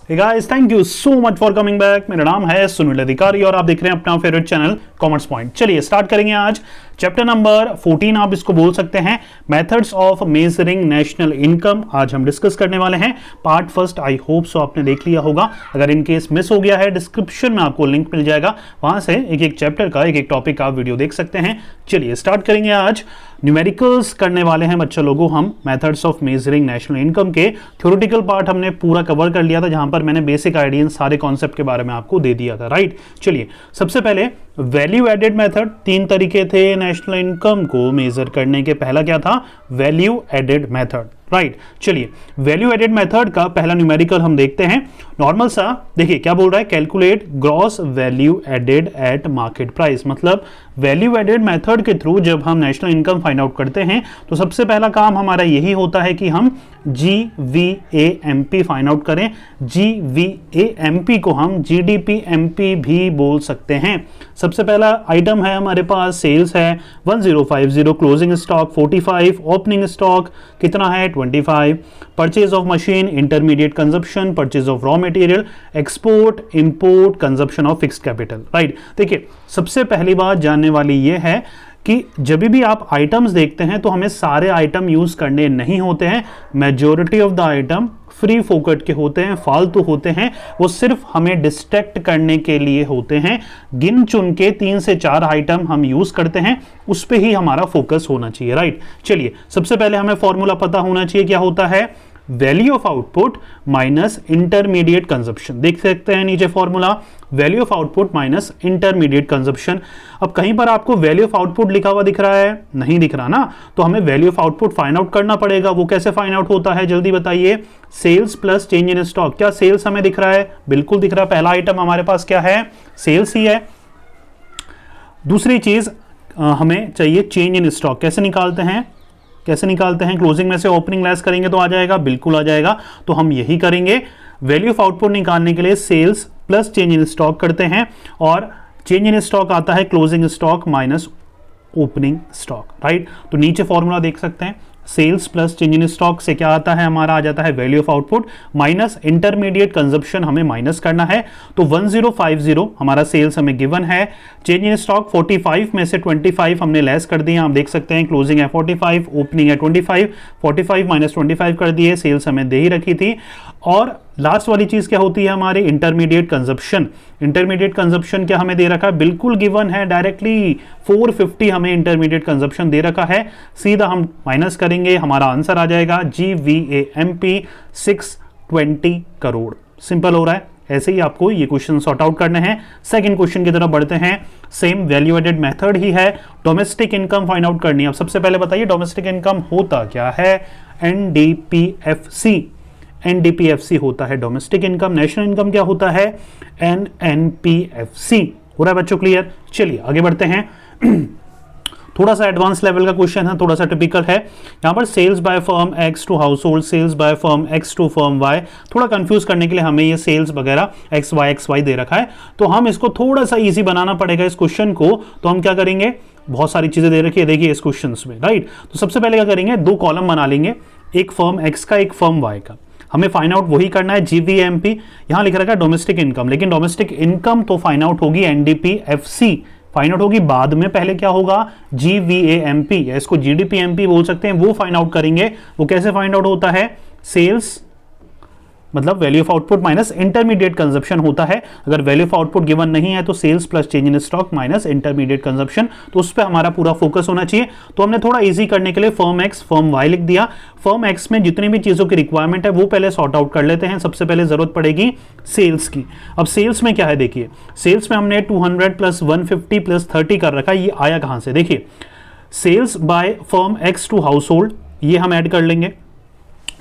Guys thank you so much for coming back. मेरा नाम है सुनील अधिकारी और आप देख रहे हैं अपना फेवरेट चैनल कॉमर्स पॉइंट। चलिए स्टार्ट करेंगे आज चैप्टर नंबर 14 आप इसको बोल सकते हैं, methods of measuring national income. आज हम डिस्कस करने वाले हैं part first. I hope so आपने देख लिया होगा। अगर इन केस मिस हो गया है, डिस्क्रिप्शन में आपको लिंक मिल जाएगा, वहां से एक एक चैप्टर का एक एक टॉपिक का वीडियो देख सकते हैं। चलिए स्टार्ट करेंगे। आज न्यूमेरिकल्स करने वाले हैं बच्चा लोगों हम। Methods of measuring national income के थ्योरेटिकल पार्ट हमने पूरा कवर कर लिया था, जहां पर मैंने बेसिक आइडिया सारे कॉन्सेप्ट के बारे में आपको दे दिया था, राइट। चलिए सबसे पहले वैल्यू एडेड मेथड। तीन तरीके थे नेशनल इनकम को मेजर करने के। पहला क्या था? Value added method, right. चलिए वैल्यू एडेड मेथड का पहला न्यूमेरिकल हम देखते हैं। नॉर्मल सा देखिए क्या बोल रहा है, calculate gross value added at market price. मतलब वैल्यू एडेड मेथड के थ्रू जब हम नेशनल इनकम फाइंड आउट करते हैं तो सबसे पहला काम हमारा यही होता है कि हम GVAMP फाइंड आउट करें। GVAMP को हम GDPMP भी बोल सकते हैं। सबसे पहला आइटम है हमारे पास सेल्स है 1050, क्लोजिंग स्टॉक 45, ओपनिंग स्टॉक कितना है 25, purchase of machine, intermediate consumption, purchase of raw material, export, import, consumption of fixed capital, right. देखिए सबसे पहली बात जानने वाली ये है कि जब भी आप आइटम्स देखते हैं तो हमें सारे आइटम यूज करने नहीं होते हैं। Majority of the item free फोकट के होते हैं, फालतू होते हैं, वो सिर्फ हमें डिस्ट्रैक्ट करने के लिए होते हैं। गिन चुन के 3 से 4 आइटम हम यूज करते हैं, उस पे ही हमारा फोकस होना चाहिए, राइट। चलिए सबसे पहले हमें फॉर्मूला पता होना चाहिए, क्या होता है? Value of output minus intermediate consumption. देख सकते हैं नीचे formula, value of output minus intermediate consumption. अब कहीं पर आपको वैल्यू ऑफ आउटपुट लिखा हुआ दिख रहा है? नहीं दिख रहा ना, तो हमें value of output find out करना पड़ेगा। वो कैसे फाइंड आउट होता है जल्दी बताइए? Sales plus change in stock. क्या सेल्स हमें दिख रहा है? बिल्कुल दिख रहा है। पहला आइटम हमारे पास क्या है? सेल्स ही है। दूसरी चीज हमें चाहिए चेंज इन स्टॉक। कैसे निकालते हैं? क्लोजिंग में से ओपनिंग लेस करेंगे तो आ जाएगा, बिल्कुल आ जाएगा। तो हम यही करेंगे। वैल्यू ऑफ आउटपुट निकालने के लिए sales plus change in stock करते हैं, और चेंज इन स्टॉक आता है closing stock minus opening stock, right. तो नीचे फॉर्मूला देख सकते हैं, sales plus change in stock से क्या आता है हमारा? आ जाता है value of output minus intermediate consumption, हमें माइनस करना है। तो 1050 हमारा सेल्स हमें गिवन है। चेंज इन स्टॉक 45 में से 25 हमने लेस कर दिया, आप देख सकते हैं क्लोजिंग है 45, ओपनिंग है 25, 45 माइनस 25 कर दिए, सेल्स हमें दे ही रखी थी। और लास्ट वाली चीज क्या होती है हमारे? Intermediate consumption. इंटरमीडिएट कंजप्शन क्या हमें दे रखा है? बिल्कुल गिवन है, डायरेक्टली 450 हमें इंटरमीडिएट कंजप्शन दे रखा है। सीधा हम माइनस करेंगे, हमारा आंसर आ जाएगा GVAMP 620 करोड़। सिंपल हो रहा है। ऐसे ही आपको ये क्वेश्चन सॉर्ट आउट करने हैं। सेकंड क्वेश्चन की तरफ बढ़ते हैं। सेम वैल्यू एडेड मेथड ही है, डोमेस्टिक इनकम फाइंड आउट करनी है। अब सबसे पहले बताइए डोमेस्टिक इनकम होता क्या है? NDPFC होता है डोमेस्टिक इनकम। नेशनल इनकम क्या होता है? NNPFC। हो रहा है बच्चों क्लियर? चलिए आगे बढ़ते हैं। थोड़ा सा एडवांस लेवल का क्वेश्चन है, थोड़ा सा टिपिकल है। यहाँ पर sales by firm X to household, sales by firm X to firm Y। थोड़ा कंफ्यूज करने के लिए हमें ये सेल्स वगैरह XY दे रखा है, तो हम इसको थोड़ा सा इजी बनाना पड़ेगा इस क्वेश्चन को। तो हम क्या करेंगे? बहुत सारी चीजें दे रखी है देखिए इस क्वेश्चन में, राइट। तो सबसे पहले क्या करेंगे? 2 कॉलम बना लेंगे, एक फर्म X का, एक फर्म Y का। हमें फाइंड आउट वही करना है GVAMP। यहां लिख रखा है डोमेस्टिक इनकम, लेकिन डोमेस्टिक इनकम तो फाइंड आउट होगी NDPFC, फाइंड आउट होगी बाद में। पहले क्या होगा? GVAMP या इसको GDPMP बोल सकते हैं, वो फाइंड आउट करेंगे। वो कैसे फाइंड आउट होता है? सेल्स मतलब value of output minus intermediate consumption होता है। अगर वैल्यू ऑफ आउटपुट गिवन नहीं है तो sales plus change in stock minus intermediate consumption, तो उस पर हमारा पूरा फोकस होना चाहिए। तो हमने थोड़ा इजी करने के लिए फर्म X फर्म Y लिख दिया। फर्म X में जितनी भी चीजों की रिक्वायरमेंट है वो पहले सॉर्ट आउट कर लेते हैं। सबसे पहले जरूरत पड़ेगी सेल्स की। अब सेल्स में क्या है देखिए, सेल्स में हमने 200 प्लस 150 प्लस 30 कर रखा है। ये आया कहां से? देखिए sales by firm X to household, ये हम ऐड कर लेंगे।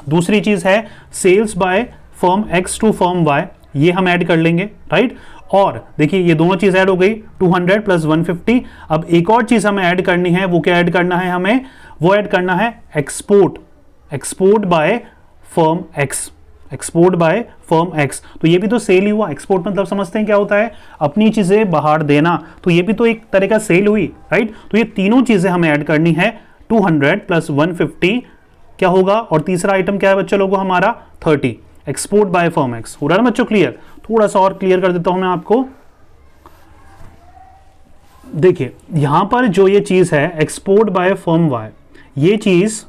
दूसरी चीज है sales by firm X to firm Y, ये हम ऐड कर लेंगे, राइट। और देखिए ये दोनों चीज ऐड हो गई, 200 प्लस 150। अब एक और चीज हमें ऐड करनी है, वो क्या ऐड करना है हमें? वो ऐड करना है export bye firm X, export bye firm X। तो ये भी तो सेल ही हुआ। एक्सपोर्ट मतलब समझते हैं क्या होता है? अपनी चीजें बाहर देना, तो ये भी तो एक तरह का सेल हुई, राइट। तो ये तीनों चीजें हमें ऐड करनी है। 200 प्लस 150 क्या होगा? और तीसरा आइटम क्या है बच्चे लोगों हमारा? 30। Export bye firm x. हो रहा है ना बच्चों क्लियर? थोड़ा सा और क्लियर कर देता हूं मैं आपको। देखिए यहां पर जो ये चीज है एक्सपोर्ट बाय फर्म वाई, ये चीज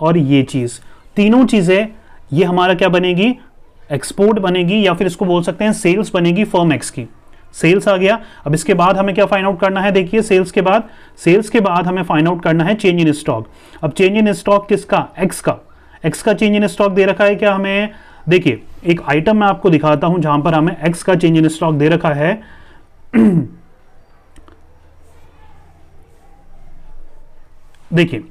और ये चीज, तीनों चीजें ये हमारा क्या बनेगी? एक्सपोर्ट बनेगी, या फिर इसको बोल सकते हैं सेल्स बनेगी फर्म एक्स की। सेल्स आ गया। अब इसके बाद हमें क्या फाइंड आउट करना है? देखिए सेल्स के बाद हमें फाइंड आउट करना है चेंज इन स्टॉक। अब चेंज इन स्टॉक किसका? एक्स का चेंज इन स्टॉक दे रखा है क्या हमें? देखिए एक आइटम मैं आपको दिखाता हूं जहां पर हमें एक्स का चेंज इन स्टॉक दे रखा है। देखिए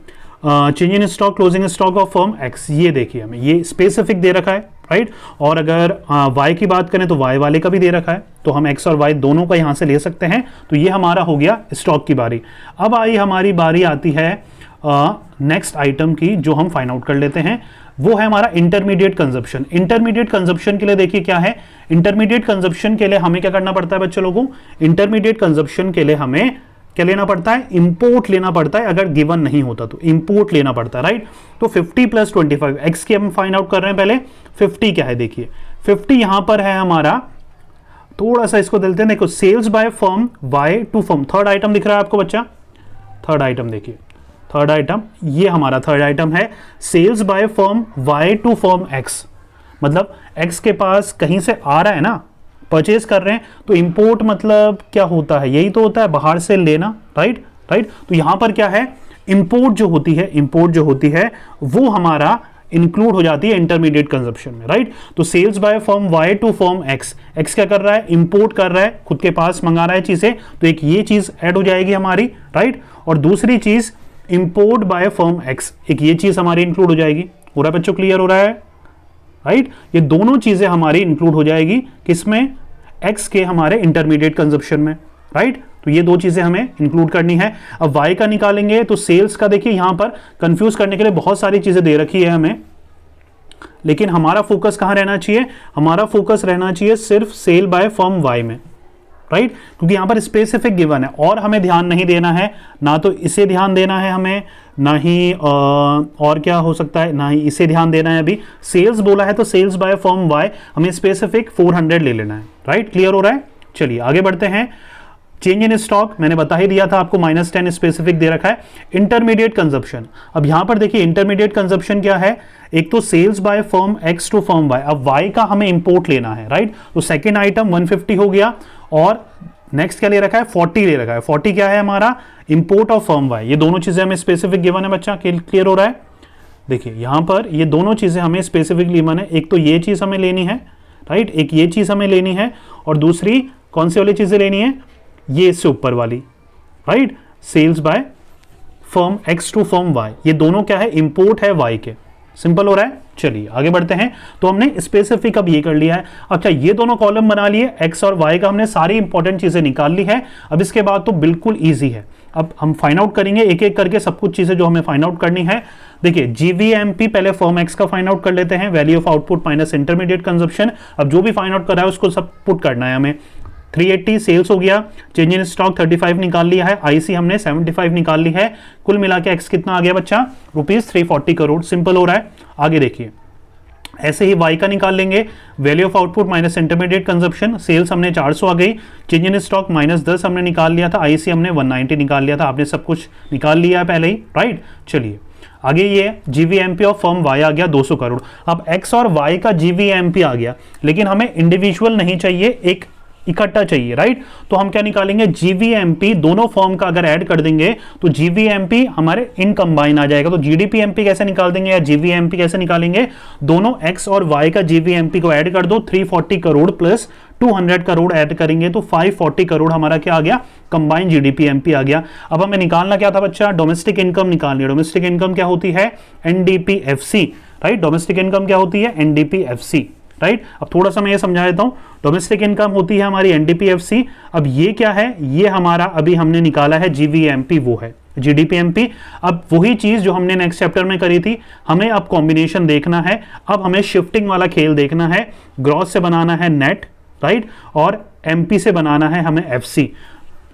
change in stock, closing stock of firm x, ये देखिए हमें ये स्पेसिफिक दे रखा है, राइट। और अगर वाई की बात करें तो वाई वाले का भी दे रखा है, तो हम एक्स और वाई दोनों का यहां से ले सकते हैं। तो ये हमारा हो गया स्टॉक की बारी। अब हमारी बारी आती है नेक्स्ट आइटम की, जो हम फाइंड आउट कर लेते हैं, वो है हमारा इंटरमीडिएट कंजप्शन। इंटरमीडिएट कंजप्शन के लिए देखिए क्या है, इंटरमीडिएट कंजप्शन के लिए हमें क्या करना पड़ता है बच्चे लोगों? इंटरमीडिएट कंजप्शन के लिए हमें क्या लेना पड़ता है? इंपोर्ट लेना पड़ता है। अगर गिवन नहीं होता तो इंपोर्ट लेना पड़ता है, राइट। तो 50 + 25 एक्स की हम फाइंड आउट कर रहे हैं। पहले 50 क्या है देखिए, 50 यहां पर है हमारा, थोड़ा सा इसको देते हैं, देखो sales by firm Y to firm. Third item दिख रहा है आपको बच्चा? थर्ड आइटम देखिए, थर्ड आइटम ये हमारा थर्ड आइटम है, sales by firm Y to firm X. मतलब एक्स के पास कहीं से आ रहा है ना, परचेज कर रहे हैं, तो इंपोर्ट मतलब क्या होता है? यही तो होता है, बाहर से लेना, राइट। तो यहां पर क्या है, इंपोर्ट जो होती है वो हमारा इंक्लूड हो जाती है इंटरमीडिएट कंजप्शन में, राइट। तो sales by firm Y to firm X, X क्या कर रहा है? इंपोर्ट कर रहा है, खुद के पास मंगा रहा है चीजें, तो एक ये चीज ऐड हो जाएगी हमारी, राइट। और दूसरी चीज इंपोर्ट बाय फर्म एक्स, एक ये चीज हमारी इंक्लूड हो जाएगी। हो रहा है बच्चों? क्लियर हो रहा है, राइट। ये दोनों चीजें हमारी इंक्लूड हो जाएगी किसमें? एक्स के हमारे इंटरमीडिएट कंजप्शन में, राइट। तो ये दो चीजें हमें इंक्लूड करनी है। अब वाई का निकालेंगे तो सेल्स का, देखिए यहां पर कंफ्यूज करने के लिए बहुत सारी चीजें दे रखी है हमें, लेकिन हमारा फोकस कहां रहना चाहिए? हमारा फोकस रहना चाहिए सिर्फ सेल बाय फर्म वाई में, राइट। क्योंकि यहां पर स्पेसिफिक गिवन है और हमें ध्यान नहीं देना है, ना तो इसे ध्यान देना है हमें, ना ही और क्या हो सकता है, ना ही इसे ध्यान देना है। अभी सेल्स बोला है तो सेल्स बाय फर्म वाई, हमें स्पेसिफिक 400 ले लेना है, राइट। क्लियर हो रहा है? चलिए आगे बढ़ते हैं। चेंज इन स्टॉक मैंने बता ही दिया था आपको, -10 स्पेसिफिक दे रखा है। इंटरमीडिएट कंजप्शन, अब यहां पर देखिए इंटरमीडिएट कंजप्शन क्या है? एक तो sales by firm X to firm Y, अब वाई का हमें इंपोर्ट लेना है, राइट। तो सेकेंड आइटम 150 हो गया, और नेक्स्ट क्या ले रखा है? 40 ले रखा है। 40 क्या है हमारा? Import of firm Y. ये दोनों चीजें हमें स्पेसिफिक गिवन है बच्चा, क्लियर हो रहा है? देखिए यहां पर ये दोनों चीजें हमें स्पेसिफिकली गिवन है। एक तो ये चीज हमें लेनी है, राइट, एक ये चीज हमें लेनी है, और दूसरी कौन सी वाली चीजें लेनी है? ये इससे ऊपर वाली, right, sales by firm X to firm Y. ये दोनों क्या है? इंपोर्ट है वाई के। सिंपल हो रहा है? चलिए आगे बढ़ते हैं। तो हमने स्पेसिफिक अब ये कर लिया है। अच्छा ये दोनों कॉलम बना लिए, एक्स और वाई का हमने सारी इंपॉर्टेंट चीजें निकाल ली है। अब इसके बाद तो बिल्कुल ईजी है। अब हम फाइंड आउट करेंगे एक एक करके सब कुछ चीजें जो हमें फाइंड आउट करनी है। देखिए जीवीएमपी पहले फर्म एक्स का फाइंड आउट कर लेते हैं, value of output minus intermediate consumption. अब जो भी फाइंड आउट कर रहा है उसको सब पुट करना है हमें। 380 सेल्स हो गया, चेंज इन स्टॉक 35 निकाल लिया है, आईसी हमने 75 निकाल ली है, कुल मिला के एक्स कितना आ गया बच्चा? ₹340 करोड़। सिंपल हो रहा है? आगे देखिए ऐसे ही वाई का निकाल लेंगे, value of output minus intermediate consumption, sales हमने 400 आ गई, चेंज इन स्टॉक -10 हमने निकाल लिया था, आईसी हमने 190 निकाल लिया था। आपने सब कुछ निकाल लिया है पहले ही, राइट। चलिए आगे ये जीवीएमपी ऑफ फर्म वाई आ गया 200 करोड़। अब एक्स और वाई का जीवीएमपी आ गया, लेकिन हमें इंडिविजुअल नहीं चाहिए, एक इकट्ठा चाहिए, राइट। तो हम क्या निकालेंगे? जीवीएमपी दोनों फॉर्म का अगर ऐड कर देंगे तो जीवीएमपी हमारे इन कंबाइन आ जाएगा। तो जीडीपीएमपी कैसे निकाल देंगे या जीवीएमपी कैसे निकालेंगे? दोनों एक्स और वाई का जीवीएमपी को ऐड कर दो, 340 करोड़ प्लस 200 करोड़ ऐड करेंगे तो 540 करोड़ हमारा क्या आ गया? कंबाइन जीडीपीएमपी आ गया। अब हमें निकालना क्या था बच्चा? डोमेस्टिक इनकम निकालनी है। डोमेस्टिक इनकम क्या होती है? NDPFC, right. डोमेस्टिक इनकम क्या होती है? NDPFC, right. अब थोड़ा सा मैं ये समझा देता हूं। डोमेस्टिक इनकम होती है हमारी एनडीपीएफसी। अब ये क्या है? ये हमारा अभी हमने निकाला है जीवीएमपी, वो है जीडीपीएमपी। अब वही चीज जो हमने नेक्स्ट चैप्टर में करी थी, हमें अब कॉम्बिनेशन देखना है। अब हमें शिफ्टिंग वाला खेल देखना है। ग्रॉस से बनाना है नेट, राइट, और एमपी से बनाना है हमें एफसी।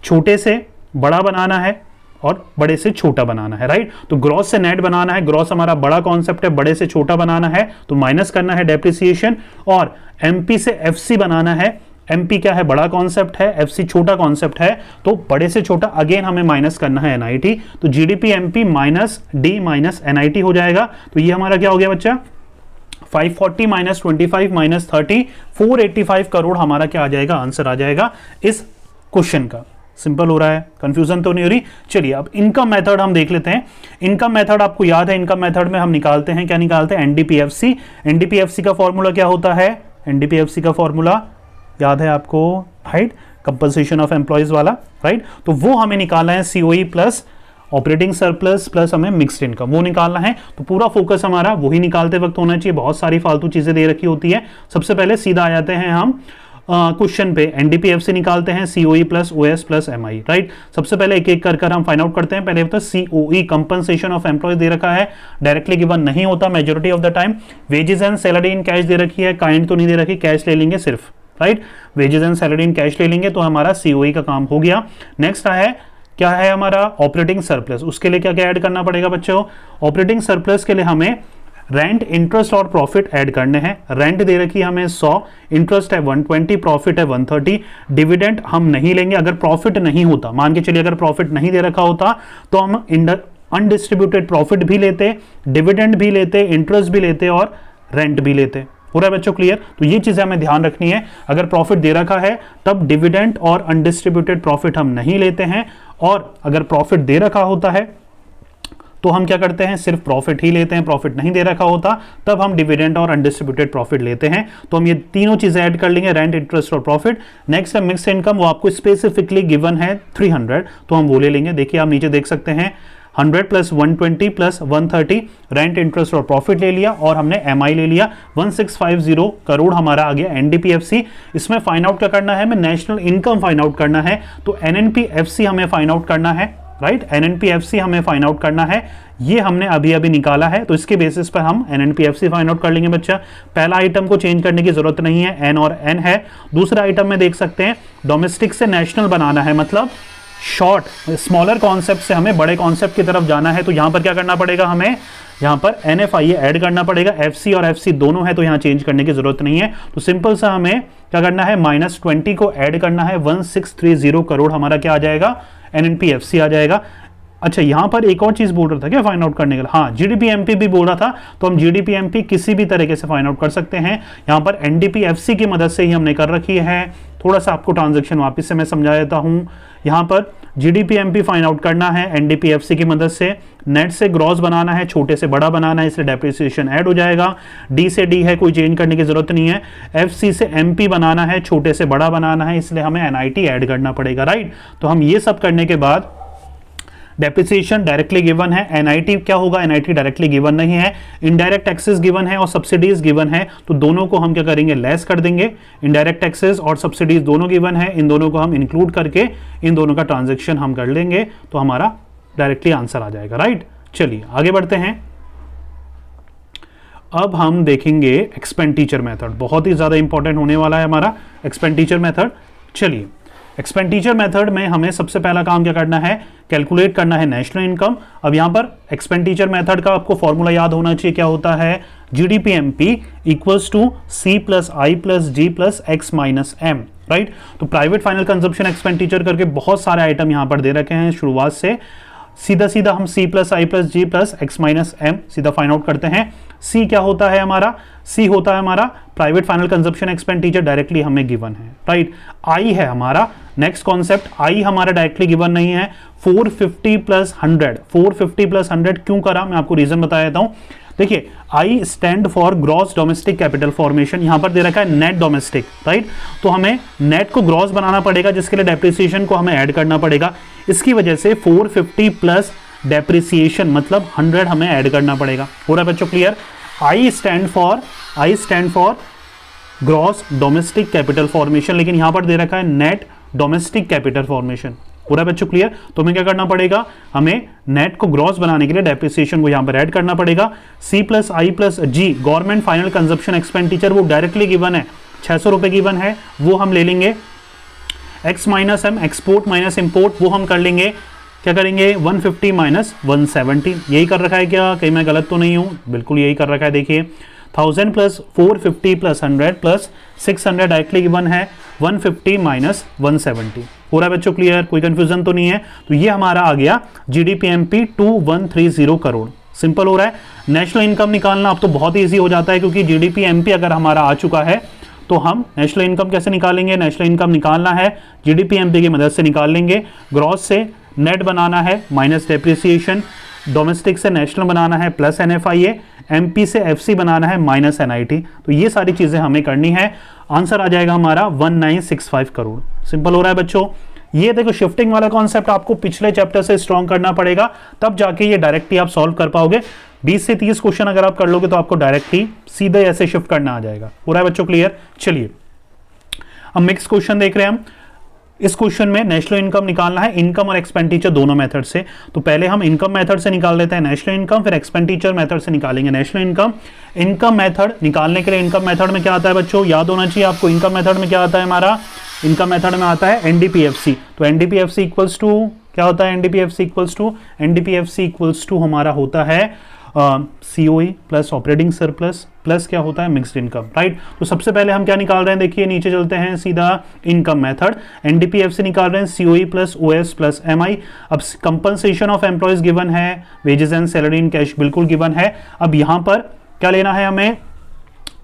छोटे से बड़ा बनाना है और बड़े से छोटा बनाना है, राइट। तो ग्रॉस से नेट बनाना है, ग्रॉस हमारा बड़ा कॉन्सेप्ट है, बड़े से छोटा बनाना है तो माइनस करना है डेप्रिसिएशन, और एमपी से एफसी बनाना है। एमपी क्या है, बड़ा कॉन्सेप्ट है, एफसी छोटा कॉन्सेप्ट है, तो बड़े से छोटा अगेन हमें माइनस करना है एनआईटी। तो GDP MP minus D minus NIT हो जाएगा। तो ये हमारा क्या हो गया बच्चा, 540 माइनस 25 माइनस 30, 485 करोड़ हमारा क्या आ जाएगा, आंसर आ जाएगा इस क्वेश्चन का। सिंपल हो रहा है, कंफ्यूजन तो नहीं हो रही। चलिए अब इनकम मेथड हम देख लेते हैं। इनकम मेथड आपको याद है, इनकम मेथड में हम निकालते हैं, क्या निकालते हैं, एनडीपीएफसी। एनडीपीएफसी का फॉर्मूला क्या होता है, एनडीपीएफसी का फॉर्मूला याद है आपको, राइट, कंपनसेशन ऑफ एम्प्लॉयज वाला, राइट। तो वो हमें निकालना है, COE plus operating surplus plus हमें मिक्स्ड इनकम, वो निकालना है। तो पूरा फोकस हमारा वही निकालते वक्त होना चाहिए, बहुत सारी फालतू चीजें दे रखी होती है। सबसे पहले सीधा आ जाते हैं हम क्वेश्चन पे, एनडीपीएफसी निकालते हैं, COE plus OS plus MI, right. सबसे पहले एक एक कर हम फाइंड आउट करते हैं। पहले तो सीओई कंपनसेशन ऑफ एम्प्लॉयज दे रखा है, डायरेक्टली गिवन नहीं होता majority of the time. Wages and salary in cash दे रखी है, काइंड तो नहीं दे रखी, कैश ले लेंगे सिर्फ, right. Wages and salary in cash ले लेंगे तो हमारा सीओई का काम हो गया। नेक्स्ट है क्या है हमारा, ऑपरेटिंग सरप्लस। उसके लिए क्या क्या ऐड करना पड़ेगा बच्चों, ऑपरेटिंग सरप्लस के लिए हमें रेंट, इंटरेस्ट और प्रॉफिट ऐड करने हैं। रेंट दे रखी है हमें 100, इंटरेस्ट है 120, प्रॉफिट है 130। डिविडेंड हम नहीं लेंगे अगर प्रॉफिट नहीं होता, मान के चलिए अगर प्रॉफिट नहीं दे रखा होता तो हम अनडिस्ट्रीब्यूटेड प्रॉफिट भी लेते, डिविडेंड भी लेते, इंटरेस्ट भी लेते और रेंट भी लेते। हो रहा है बच्चों क्लियर। तो ये चीजें हमें ध्यान रखनी है, अगर प्रॉफिट दे रखा है तब डिविडेंड और अनडिस्ट्रीब्यूटेड प्रॉफिट हम नहीं लेते हैं, और अगर प्रॉफिट दे रखा होता है तो हम क्या करते हैं, सिर्फ प्रॉफिट ही लेते हैं। प्रॉफिट नहीं दे रखा होता तब हम डिविडेंड और अनडिस्ट्रीब्यूटेड प्रॉफिट लेते हैं। तो हम ये तीनों चीजें ऐड कर लेंगे, रेंट, इंटरेस्ट और प्रॉफिट। नेक्स्ट है मिक्स्ड इनकम, वो आपको स्पेसिफिकली गिवन है 300, तो हम वो ले लेंगे। देखिए आप नीचे देख सकते हैं 100 प्लस 120 प्लस 130, रेंट, इंटरेस्ट और प्रॉफिट ले लिया, और हमने एमआई ले लिया 1650 करोड़ हमारा आ गया एनडीपीएफसी। इसमें फाइंड आउट क्या करना है, हमें नेशनल इनकम फाइंड आउट करना है, तो एनएनपीएफसी हमें फाइंड आउट करना है, राइट। एनएनपीएफसी हमें फाइंड आउट करना है, ये हमने अभी अभी निकाला है, तो इसके बेसिस पर हम एनएनपीएफसी फाइंड आउट कर लेंगे बच्चा। पहला आइटम को चेंज करने की जरूरत नहीं है, एन और एन है। दूसरा आइटम में देख सकते हैं डोमेस्टिक से नेशनल बनाना है, मतलब शॉर्ट स्मॉलर कॉन्सेप्ट से हमें बड़े कॉन्सेप्ट की तरफ जाना है। तो यहां पर क्या करना पड़ेगा, हमें यहां पर एनएफआई ऐड करना पड़ेगा। एफसी और एफसी दोनों है तो यहां चेंज करने की जरूरत नहीं है। तो सिंपल सा हमें क्या करना है, -20 को ऐड करना है, 1630 करोड़ हमारा क्या आ जाएगा, एनएनपीएफसी आ जाएगा। अच्छा यहां पर एक और चीज बोल रहा था क्या फाइंड आउट करने के लिए, हाँ जीडीपी एमपी भी बोल रहा था, तो हम जीडीपी एमपी किसी भी तरीके से फाइंड आउट कर सकते हैं। यहां पर एनडीपीएफसी की मदद से ही हमने कर रखी है। थोड़ा सा आपको ट्रांजैक्शन वापस से मैं समझा देता हूं। यहां पर जीडीपी एमपी फाइंड आउट करना है एनडीपीएफसी की मदद से, नेट से ग्रॉस बनाना है, छोटे से बड़ा बनाना है, इसलिए डेप्रिसिएशन ऐड हो जाएगा। डी से डी है, कोई चेंज करने की जरूरत नहीं है। एफसी से एमपी बनाना है, छोटे से बड़ा बनाना है, इसलिए हमें एनआईटी ऐड करना पड़ेगा, राइट। तो हम ये सब करने के बाद डेप्रिसिएशन डायरेक्टली गिवन है, एनआईटी क्या होगा, एनआईटी डायरेक्टली गिवन नहीं है, इनडायरेक्ट टैक्सेस गिवन है और सब्सिडीज गिवन है, तो दोनों को हम क्या करेंगे, लेस कर देंगे। इनडायरेक्ट टैक्सेस और सब्सिडीज दोनों गिवन है, इन दोनों को हम इंक्लूड करके इन दोनों का ट्रांजेक्शन हम कर लेंगे, तो हमारा डायरेक्टली आंसर आ जाएगा, राइट। चलिए आगे बढ़ते हैं। अब हम देखेंगे एक्सपेंडिचर मेथड, बहुत ही ज्यादा इंपॉर्टेंट होने वाला है हमारा एक्सपेंडिचर मेथड। चलिए एक्सपेंडिचर मेथड में हमें सबसे पहला काम क्या करना है, कैलकुलेट करना है नेशनल इनकम। अब यहां पर एक्सपेंडिचर मेथड का आपको फॉर्मूला याद होना चाहिए, क्या होता है, GDP MP equals to C plus I plus G plus X minus M, right. तो प्राइवेट फाइनल कंजप्शन एक्सपेंडिचर करके बहुत सारे आइटम यहां पर दे रखे हैं शुरुआत से, सीधा सीधा हम सी plus I plus G plus X minus M सीधा फाइंड आउट करते हैं। सी क्या होता है हमारा, सी होता है हमारा private final consumption expenditure, directly हमें गिवन है, राइट। आई है हमारा नेक्स्ट कॉन्सेप्ट, आई हमारा डायरेक्टली गिवन नहीं है। 450 प्लस 100, 450 प्लस 100 क्यों करा, मैं आपको रीजन बता देता हूं। देखिए I stand for gross domestic capital formation, यहां पर दे रखा है नेट डोमेस्टिक, राइट। तो हमें नेट को ग्रॉस बनाना पड़ेगा, जिसके लिए डेप्रिसिएशन को हमें ऐड करना पड़ेगा। इसकी वजह से 450 प्लस डेप्रिसिएशन मतलब 100 हमें ऐड करना पड़ेगा। हो रहा है बच्चों clear. I stand for gross domestic capital formation, लेकिन यहां पर दे रखा है नेट डोमेस्टिक कैपिटल फॉर्मेशन। पूरा बच्चों क्लियर। तो हमें क्या करना पड़ेगा, हमें नेट को ग्रॉस बनाने के लिए डेप्रिसिएशन को यहां पर ऐड करना पड़ेगा। C plus I plus G government final consumption expenditure वो डायरेक्टली गिवन है, 600 रुपए गिवन है, वो हम ले लेंगे। X minus M export minus import वो हम कर लेंगे। क्या करेंगे 150 माइनस 170, यही कर रखा है क्या, कहीं मैं गलत तो नहीं हूँ, बिल्कुल यही कर रखा है। देखिए 1000 plus 450 plus 100 plus 600 directly given है 150 माइनस 170। हो रहा है बच्चों क्लियर, कोई कंफ्यूजन तो नहीं है। तो ये हमारा आ गया जीडीपीएमपी 2130 करोड़। सिंपल हो रहा है। नेशनल इनकम निकालना अब तो बहुत ईजी हो जाता है, क्योंकि जीडीपीएमपी अगर हमारा आ चुका है तो हम नेशनल इनकम कैसे निकालेंगे, नेशनल इनकम निकालना है जीडीपीएमपी की मदद से निकाल लेंगे। ग्रॉस से नेट बनाना है माइनस डेप्रिसिएशन, डोमेस्टिक से नेशनल बनाना है प्लस एनएफआईए, एमपी से एफसी बनाना है माइनस एनआईटी। तो ये सारी चीजें हमें करनी है। आंसर आ जाएगा हमारा 1965 करोड़। सिंपल हो रहा है बच्चों। ये देखो शिफ्टिंग वाला कॉन्सेप्ट आपको पिछले चैप्टर से स्ट्रॉन्ग करना पड़ेगा, तब जाके ये डायरेक्टली आप सॉल्व कर पाओगे। 20 से 30 क्वेश्चन अगर आप कर लोगे तो आपको डायरेक्टली सीधे ऐसे शिफ्ट करना आ जाएगा। हो रहा है बच्चों क्लियर। चलिए अब नेक्स्ट क्वेश्चन देख रहे हैं हम। इस क्वेश्चन में नेशनल इनकम निकालना है, इनकम और एक्सपेंडिचर दोनों मेथड से। तो पहले हम इनकम मेथड से निकाल लेते हैं नेशनल इनकम, फिर एक्सपेंडिचर मेथड से निकालेंगे नेशनल इनकम। इनकम मेथड निकालने के लिए इनकम मेथड में क्या आता है बच्चों, याद होना चाहिए आपको। इनकम मेथड में क्या आता है हमारा, इनकम मेथड में आता है एनडीपीएफसी। तो एनडीपीएफसी इक्वल्स टू क्या होता है, एनडीपीएफसी इक्वल्स टू हमारा होता है COE plus operating surplus plus क्या होता है मिक्स्ड इनकम, राइट। तो सबसे पहले हम क्या निकाल रहे हैं, देखिए नीचे चलते हैं सीधा इनकम मेथड। एनडीपीएफसी निकाल रहे हैं COE plus OS plus MI. अब कंपनसेशन ऑफ एम्प्लॉयज गिवन है, wages and salary in cash बिल्कुल गिवन है। अब यहां पर क्या लेना है हमें,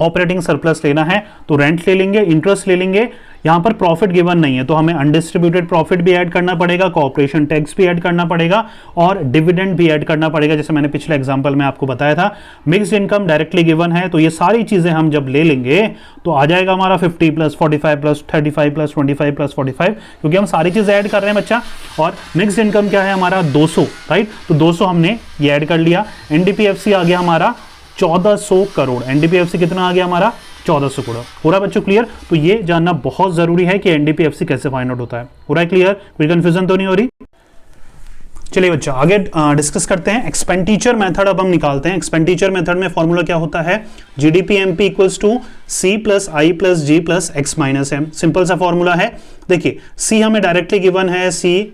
ऑपरेटिंग सरप्लस लेना है। तो रेंट ले लेंगे, इंटरेस्ट ले लेंगे। यहां पर प्रॉफिट गिवन नहीं है तो हमें अनडिस्ट्रीब्यूटेड प्रॉफिट भी ऐड करना पड़ेगा, कॉर्पोरेशन टैक्स भी ऐड करना पड़ेगा और डिविडेंड भी ऐड करना पड़ेगा, जैसे मैंने पिछले एग्जांपल में आपको बताया था। मिक्स्ड इनकम डायरेक्टली गिवन है, तो ये सारी चीजें हम जब ले लेंगे तो आ जाएगा हमारा 50 प्लस 45 प्लस 35 प्लस 25 प्लस 45, क्योंकि हम सारी चीजें ऐड कर रहे हैं बच्चा। और मिक्स्ड इनकम क्या है हमारा 200, राइट। तो 200 हमने ये ऐड कर लिया। एनडीपीएफसी आ गया हमारा 1400 करोड़। एनडीपीएफसी कितना आ गया हमारा 1400 करोड़। हो रहा है बच्चों क्लियर। तो ये जानना बहुत जरूरी है कि एनडीपीएफसी कैसे फाइंड आउट होता है। हो रहा है क्लियर, कोई कंफ्यूजन तो नहीं हो रही। चलिए बच्चा आगे डिस्कस करते हैं। एक्सपेंडिचर मेथड अब हम निकालते हैं। एक्सपेंडिचर मेथड में फॉर्मूला क्या होता है, GDP MP equals to C plus I plus G plus X minus M. Simple सा फॉर्मूला है। देखिए सी हमें डायरेक्टली गिवन है, सी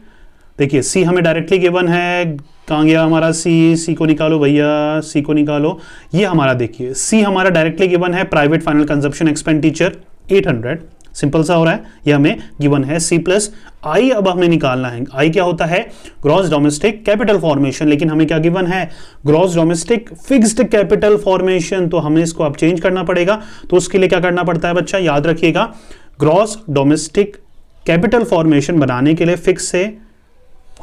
देखिए सी हमें डायरेक्टली गिवन है, कहाँ गया हमारा सी को निकालो भैया, सी को निकालो। ये हमारा देखिए सी हमारा डायरेक्टली गिवन है private final consumption expenditure 800। Simple सा हो रहा है, ये हमें गिवन है सी प्लस आई। अब हमें निकालना है आई क्या होता है, ग्रॉस डोमेस्टिक कैपिटल फॉर्मेशन। लेकिन हमें क्या गिवन है, gross domestic fixed capital formation. तो हमें इसको अब चेंज करना पड़ेगा। तो उसके लिए क्या करना पड़ता है बच्चा, याद रखिएगा, ग्रॉस डोमेस्टिक कैपिटल फॉर्मेशन बनाने के लिए फिक्स से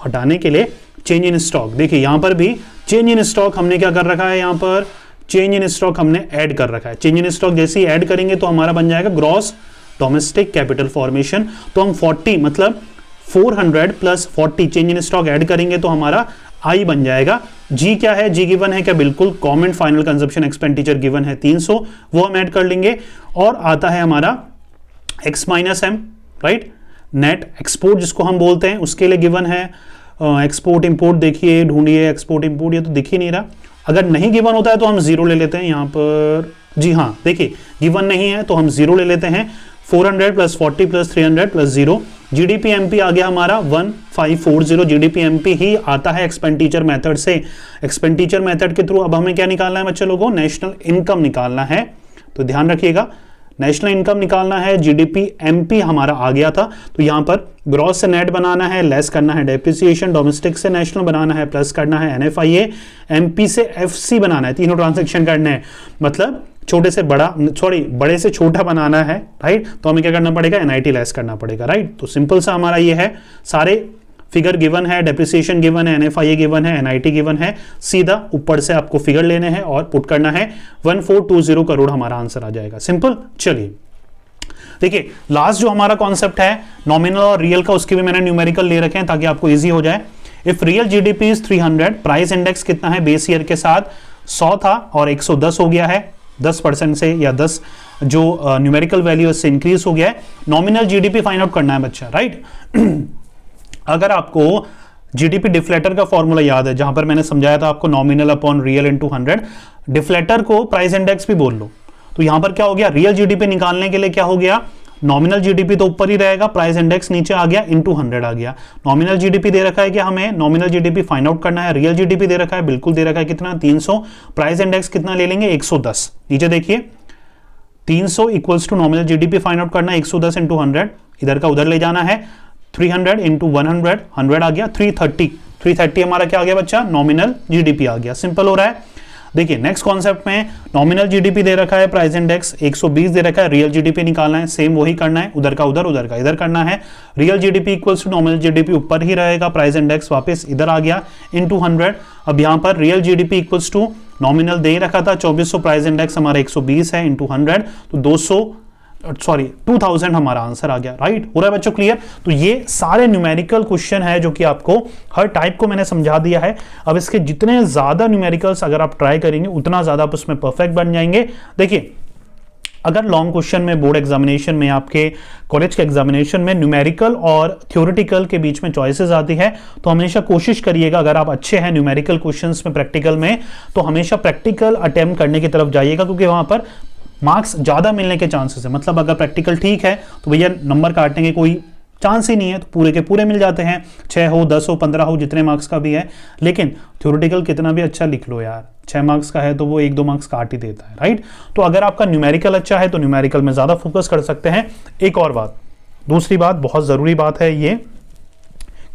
हटाने के लिए चेंज इन स्टॉक। देखिए यहां पर भी चेंज इन स्टॉक हमने क्या कर रखा है, यहां पर चेंज इन स्टॉक हमने ऐड कर रखा है। चेंज इन स्टॉक जैसे ही ऐड करेंगे तो हमारा बन जाएगा ग्रॉस डोमेस्टिक कैपिटल फॉर्मेशन। तो हम 40 मतलब 400 plus 40 change in stock add करेंगे तो हमारा आई बन जाएगा। जी क्या है, जी गिवन है क्या, बिल्कुल common final consumption expenditure given है 300, वो हम ऐड कर लेंगे। और आता है हमारा X minus M, right. Net export जिसको हम बोलते हैं उसके लिए गिवन है एक्सपोर्ट इंपोर्ट। देखिए ढूंढिए एक्सपोर्ट इंपोर्ट, ये तो दिख ही नहीं रहा। अगर नहीं गिवन होता है तो हम जीरो ले लेते हैं यहाँ पर। जी हाँ देखिए गिवन नहीं है तो हम जीरो ले लेते हैं। 400 plus 40 plus 300 plus zero. GDP MP आ गया हमारा 1540। जीडीपीएमपी ही आता है एक्सपेंडिचर मेथड से। एक्सपेंडिचर मेथड के थ्रू अब हमें क्या निकालना है बच्चे लोगों, नेशनल इनकम निकालना है। तो ध्यान रखिएगा नेशनल इनकम निकालना है। जीडीपीएमपी हमारा आ गया था, तो यहां पर ग्रॉस से नेट बनाना है, लेस करना है डेप्रिसिएशन, डोमेस्टिक से नेशनल बनाना है, प्लस करना है एनएफआईए, एमपी से एफसी बनाना है। तीनों ट्रांजैक्शन करने हैं, मतलब छोटे से बड़ा, सॉरी बड़े से छोटा बनाना है, राइट। तो हमें क्या करना पड़ेगा, एनआईटी लेस करना पड़ेगा, राइट। तो सिंपल सा हमारा ये है, सारे फिगर गिवन है, डेप्रिसिएशन गिवन है, एनएफआईए गिवन है, एनआईटी गिवन है। सीधा ऊपर से आपको फिगर लेने हैं और पुट करना है। 1420 करोड़ हमारा आंसर आ जाएगा। सिंपल। चलिए देखिए लास्ट जो हमारा कॉन्सेप्ट है नॉमिनल और रियल का, उसके भी मैंने न्यूमेरिकल ले रखे हैं ताकि आपको इजी हो जाए। If real GDP is 300, price index कितना है बेस ईयर के साथ 100 था और 110 हो गया है, 10% से या 10 जो न्यूमेरिकल वैल्यू से इंक्रीज हो गया है। नॉमिनल जीडीपी फाइंड आउट करना है बच्चा, राइट। अगर आपको जीडीपी डिफ्लेटर का फॉर्मूला याद है, जहां पर मैंने समझाया था आपको nominal upon real into 100, deflator को प्राइस इंडेक्स भी बोल लो। तो यहां पर क्या हो गया, रियल जीडीपी निकालने के लिए क्या हो गया, नॉमिनल जीडीपी तो ऊपर ही रहेगा, प्राइस इंडेक्स नीचे आ गया, इनटू 100 आ गया। नॉमिनल जीडीपी दे रखा है कि हमें नॉमिनल जीडीपी फाइंड आउट करना है। रियल जीडीपी दे रखा है, बिल्कुल दे रखा है, कितना 300। प्राइस इंडेक्स कितना ले लेंगे 110। नीचे देखिए 300 equals to nominal GDP find out करना है, 110 इंटू 100, इधर का उधर ले जाना है, 300 इंटू 100, 100 आ गया, 330 हमारा क्या आ गया बच्चा, नॉमिनल जीडीपी आ गया। सिंपल हो रहा है। देखिए नेक्स्ट कॉन्सेप्ट में नॉमिनल जीडीपी दे रखा है, प्राइस इंडेक्स 120 दे रखा है, रियल जीडीपी निकालना है, सेम वही करना है, उधर का उधर, उधर का इधर करना है। Real GDP equals to nominal GDP ऊपर ही रहेगा, प्राइस इंडेक्स वापस इधर आ गया, इनटू 100। अब यहां पर real GDP equals to nominal दे ही रखा था 2400, प्राइस इंडेक्स हमारा 120 है, इनटू 100 तो 2000 हमारा आंसर आ गया। राइट हो रहा है बच्चों, क्लियर। तो ये सारे न्यूमेरिकल क्वेश्चन है जो कि आपको हर टाइप को मैंने समझा दिया है। अब इसके जितने ज्यादा न्यूमेरिकल्स अगर आप ट्राई करेंगे उतना ज्यादा आप उसमें परफेक्ट बन जाएंगे। देखिए अगर लॉन्ग क्वेश्चन में बोर्ड एग्जामिनेशन में, आपके कॉलेज के एग्जामिनेशन में न्यूमेरिकल और थ्योरेटिकल के बीच में चॉइसेस आती है, तो हमेशा कोशिश करिएगा, अगर आप अच्छे हैं न्यूमेरिकल क्वेश्चंस में प्रैक्टिकल में, तो हमेशा प्रैक्टिकल अटेम्प्ट करने की तरफ जाइएगा, क्योंकि वहां पर मार्क्स ज्यादा मिलने के चांसेस है। मतलब अगर प्रैक्टिकल ठीक है तो भैया नंबर काटने के कोई चांस ही नहीं है, तो पूरे के पूरे मिल जाते हैं, 6 हो 10 हो 15 हो जितने मार्क्स का भी है। लेकिन थ्योरेटिकल कितना भी अच्छा लिख लो यार, 6 मार्क्स का है तो वो 1-2 मार्क्स काट ही देता है। राइट, तो अगर आपका न्यूमेरिकल अच्छा है तो न्यूमेरिकल में ज्यादा फोकस कर सकते हैं। एक और बात, दूसरी बात, बहुत जरूरी बात है ये,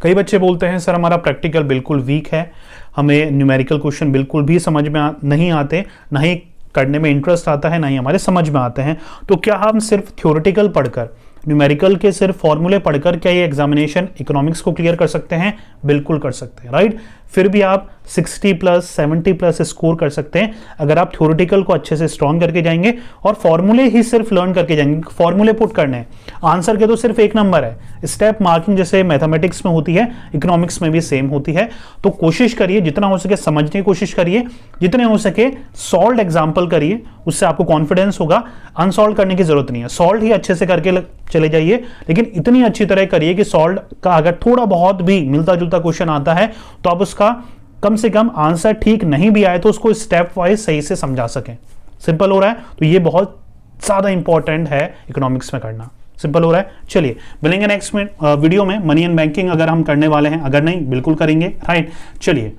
कई बच्चे बोलते हैं सर हमारा प्रैक्टिकल बिल्कुल वीक है, हमें न्यूमेरिकल क्वेश्चन बिल्कुल भी समझ में नहीं आते, नहीं करने में इंटरेस्ट आता है, नहीं हमारे समझ में आते हैं। तो क्या हम सिर्फ थ्योरेटिकल पढ़कर, न्यूमेरिकल के सिर्फ फॉर्मूले पढ़कर क्या ये एग्जामिनेशन इकोनॉमिक्स को क्लियर कर सकते हैं? बिल्कुल कर सकते हैं। राइट, फिर भी आप 60+, 70+ स्कोर कर सकते हैं अगर आप थ्योरेटिकल को अच्छे से स्ट्रॉन्ग करके जाएंगे और फॉर्मूले ही सिर्फ लर्न करके जाएंगे। फॉर्मूले पुट करने हैं, आंसर के तो सिर्फ एक नंबर है, स्टेप मार्किंग जैसे मैथमेटिक्स में होती है, इकोनॉमिक्स में भी सेम होती है। तो कोशिश करिए जितना हो सके समझने की कोशिश करिए, जितने हो सके सॉल्व एग्जाम्पल करिए, उससे आपको कॉन्फिडेंस होगा। अनसॉल्व करने की जरूरत नहीं है, सॉल्व ही अच्छे से करके चले जाइए, लेकिन इतनी अच्छी तरह करिए कि सॉल्व का अगर थोड़ा बहुत भी मिलता जुलता क्वेश्चन आता है तो आप उसका कम से कम आंसर ठीक नहीं भी आए तो उसको स्टेप वाइज सही से समझा सकें। सिंपल हो रहा है, तो ये बहुत ज्यादा इंपॉर्टेंट है इकोनॉमिक्स में करना। सिंपल हो रहा है। चलिए मिलेंगे नेक्स्ट वीडियो में, मनी एंड बैंकिंग अगर हम करने वाले हैं, अगर नहीं बिल्कुल करेंगे। राइट, चलिए,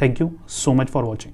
thank you so much for watching.